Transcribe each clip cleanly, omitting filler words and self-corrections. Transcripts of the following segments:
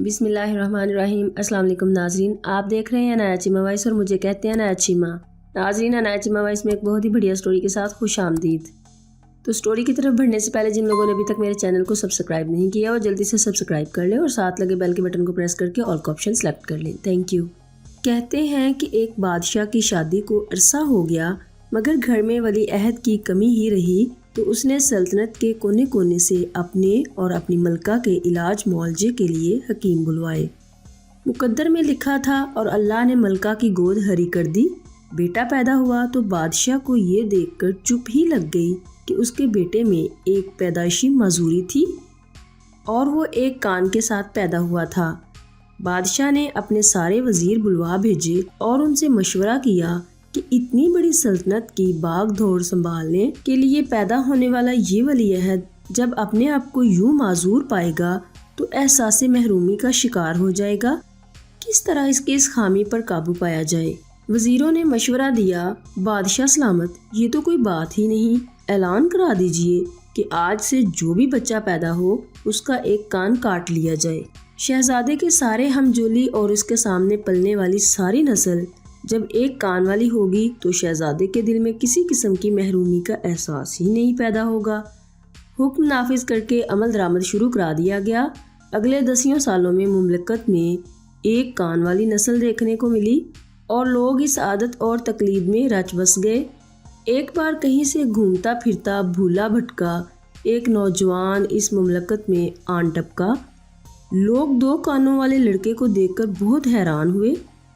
بسم اللہ الرحمن الرحیم۔ السلام علیکم ناظرین، آپ دیکھ رہے ہیں عنایت چیمہ وائس اور مجھے کہتے ہیں عنایت چیمہ۔ ناظرین، عنایت چیمہ وائس میں ایک بہت ہی بڑھیا سٹوری کے ساتھ خوش آمدید۔ تو سٹوری کی طرف بڑھنے سے پہلے جن لوگوں نے ابھی تک میرے چینل کو سبسکرائب نہیں کیا وہ جلدی سے سبسکرائب کر لیں اور ساتھ لگے بیل کے بٹن کو پریس کر کے آل کا آپشن سلیکٹ کر لیں۔ Thank you. کہتے ہیں کہ ایک بادشاہ کی شادی کو عرصہ ہو گیا مگر گھر میں ولی عہد کی کمی ہی رہی، تو اس نے سلطنت کے کونے کونے سے اپنے اور اپنی ملکہ کے علاج معالجے کے لیے حکیم بلوائے۔ مقدر میں لکھا تھا اور اللہ نے ملکہ کی گود ہری کر دی۔ بیٹا پیدا ہوا تو بادشاہ کو یہ دیکھ کر چپ ہی لگ گئی کہ اس کے بیٹے میں ایک پیدائشی معذوری تھی اور وہ ایک کان کے ساتھ پیدا ہوا تھا۔ بادشاہ نے اپنے سارے وزیر بلوا بھیجے اور ان سے مشورہ کیا کہ اتنی بڑی سلطنت کی باغ دوڑ سنبھالنے کے لیے پیدا ہونے والا یہ ولی عہد جب اپنے آپ کو یوں معذور پائے گا تو احساس محرومی کا شکار ہو جائے گا۔ کس طرح اس خامی پر قابو پایا جائے؟ وزیروں نے مشورہ دیا، بادشاہ سلامت، یہ تو کوئی بات ہی نہیں، اعلان کرا دیجئے کہ آج سے جو بھی بچہ پیدا ہو اس کا ایک کان کاٹ لیا جائے۔ شہزادے کے سارے ہمجولی اور اس کے سامنے پلنے والی ساری نسل جب ایک کان والی ہوگی تو شہزادے کے دل میں کسی قسم کی محرومی کا احساس ہی نہیں پیدا ہوگا۔ حکم نافذ کر کے عمل درآمد شروع کرا دیا گیا۔ اگلے 10 سالوں میں مملکت میں ایک کان والی نسل دیکھنے کو ملی اور لوگ اس عادت اور تقلید میں رچ بس گئے۔ ایک بار کہیں سے گھومتا پھرتا بھولا بھٹکا ایک نوجوان اس مملکت میں آن ٹپکا۔ لوگ 2 کانوں والے لڑکے کو دیکھ کر بہت حیران ہوئے۔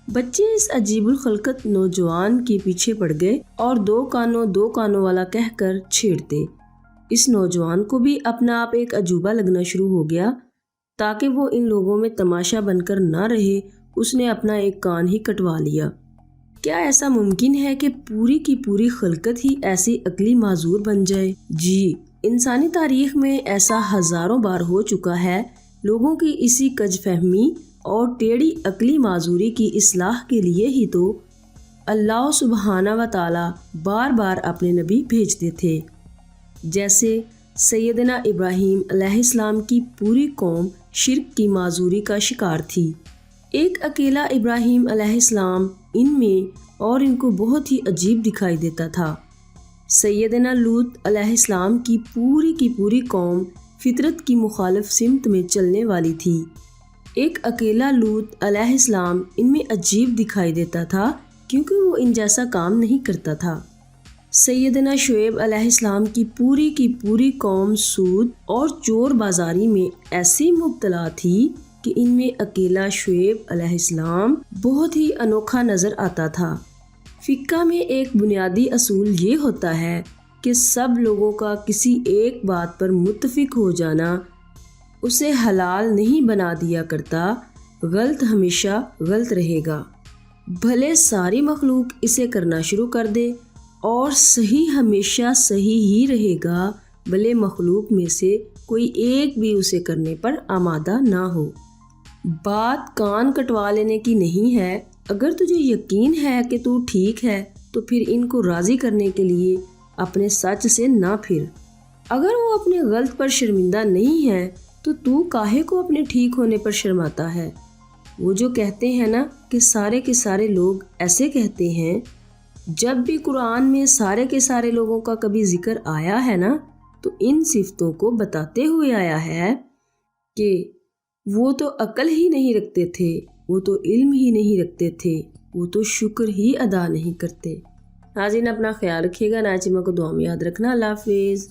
بچے اس عجیب الخلقت نوجوان کے پیچھے پڑ گئے اور 2 کانوں والا کہہ کر چھیڑتے۔ اس نوجوان کو بھی اپنا آپ ایک عجوبہ لگنا شروع ہو گیا۔ تاکہ وہ ان لوگوں میں تماشا بن کر نہ رہے، اس نے اپنا ایک کان ہی کٹوا لیا۔ کیا ایسا ممکن ہے کہ پوری کی پوری خلقت ہی ایسی عقلی معذور بن جائے؟ جی، انسانی تاریخ میں ایسا ہزاروں بار ہو چکا ہے۔ لوگوں کی اسی کج فہمی اور ٹیڑھی عقلی معذوری کی اصلاح کے لیے ہی تو اللہ سبحانہ و تعالی بار بار اپنے نبی بھیجتے تھے۔ جیسے سیدنا ابراہیم علیہ السلام کی پوری قوم شرک کی معذوری کا شکار تھی۔ ایک اکیلا ابراہیم علیہ السلام ان میں اور ان کو بہت ہی عجیب دکھائی دیتا تھا۔ سیدنا لوط علیہ السلام کی پوری قوم فطرت کی مخالف سمت میں چلنے والی تھی۔ ایک اکیلا لوط علیہ السلام ان میں عجیب دکھائی دیتا تھا کیونکہ وہ ان جیسا کام نہیں کرتا تھا۔ سیدنا شعیب علیہ السلام کی پوری قوم سود اور چور بازاری میں ایسی مبتلا تھی کہ ان میں اکیلا شعیب علیہ السلام بہت ہی انوکھا نظر آتا تھا۔ فقہ میں ایک بنیادی اصول یہ ہوتا ہے کہ سب لوگوں کا کسی ایک بات پر متفق ہو جانا اسے حلال نہیں بنا دیا کرتا۔ غلط ہمیشہ غلط رہے گا، بھلے ساری مخلوق اسے کرنا شروع کر دے، اور صحیح ہمیشہ صحیح ہی رہے گا، بھلے مخلوق میں سے کوئی ایک بھی اسے کرنے پر آمادہ نہ ہو۔ بات کان کٹوا لینے کی نہیں ہے۔ اگر تجھے یقین ہے کہ تو ٹھیک ہے تو پھر ان کو راضی کرنے کے لیے اپنے سچ سے نہ پھر۔ اگر وہ اپنے غلط پر شرمندہ نہیں ہے تو کاہے کو اپنے ٹھیک ہونے پر شرماتا ہے؟ وہ جو کہتے ہیں نا کہ سارے کے سارے لوگ ایسے کہتے ہیں، جب بھی قرآن میں سارے کے سارے لوگوں کا کبھی ذکر آیا ہے نا تو ان صفتوں کو بتاتے ہوئے آیا ہے کہ وہ تو عقل ہی نہیں رکھتے تھے، وہ تو علم ہی نہیں رکھتے تھے، وہ تو شکر ہی ادا نہیں کرتے۔ ناظرین، اپنا خیال رکھیے گا، عنایت چیمہ کو دعا میں یاد رکھنا۔ اللہ حافظ۔